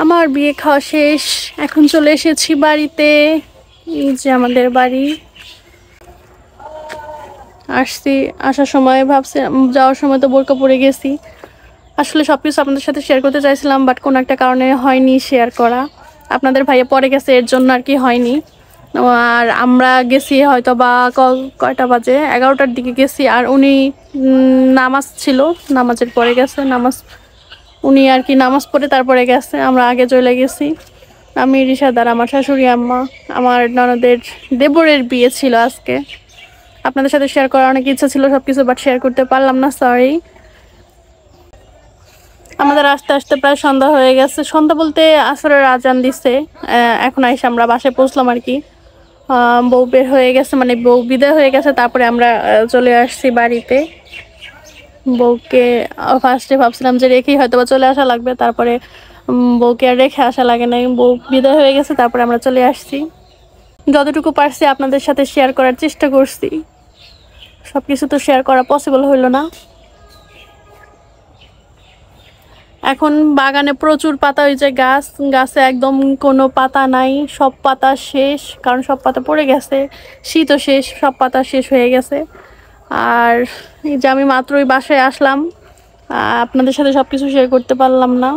আমার বিয়ে খাওয়া শেষ, এখন চলে এসেছি বাড়িতে। এই যে আমাদের বাড়ি। আসছি, আসার সময় ভাবছি, যাওয়ার সময় তো বোরকা পরে গেছি। আসলে সবকিছু আপনাদের সাথে শেয়ার করতে চাইছিলাম, বাট কোনো একটা কারণে হয়নি শেয়ার করা। আপনাদের ভাইয়া পরে গেছে, এর জন্য আর কি হয়নি। আর আমরা গেছি হয়তো বা কয়টা বাজে, 11টার দিকে গেছি। আর উনি নামাজ ছিল, নামাজের পরে গেছে। উনি আর কি নামাজ পড়ে তারপরে গেছে, আমরা আগে চলে গেছি। আমি রিশাদার, আমার শাশুড়ি আম্মা, আমার ননদের দেবরের বিয়ে ছিল আজকে। আপনাদের সাথে শেয়ার করার অনেক ইচ্ছা ছিল সবকিছু, বাট শেয়ার করতে পারলাম না, সরি। আমাদের আস্তে আস্তে প্রায় সন্ধ্যা হয়ে গেছে। সন্ধ্যা বলতে আসরের আজান দিছে। এখন এসে আমরা বাসায় পৌঁছলাম আর কি। বউ বের হয়ে গেছে, মানে বউ বিদায় হয়ে গেছে, তারপরে আমরা চলে আসছি বাড়িতে। বউকে ফার্স্টে ভাবছিলাম যে রেখেই হয়তো বা চলে আসা লাগবে, তারপরে বউকে আর রেখে আসা লাগে নাই, বউ বিদায় হয়ে গেছে, তারপরে আমরা চলে আসছি। যতটুকু পারছি আপনাদের সাথে শেয়ার করার চেষ্টা করছি, সবকিছু তো শেয়ার করা পসিবল হইল না। এখন বাগানে প্রচুর পাতা হয়েছে, গাছে একদম কোনো পাতা নাই, সব পাতা শেষ, কারণ সব পাতা পড়ে গেছে। শীতও শেষ, সব পাতা শেষ হয়ে গেছে। আর এই যে আমি মাত্রই বাসায় আসলাম, আপনাদের সাথে সবকিছু শেয়ার করতে পারলাম না।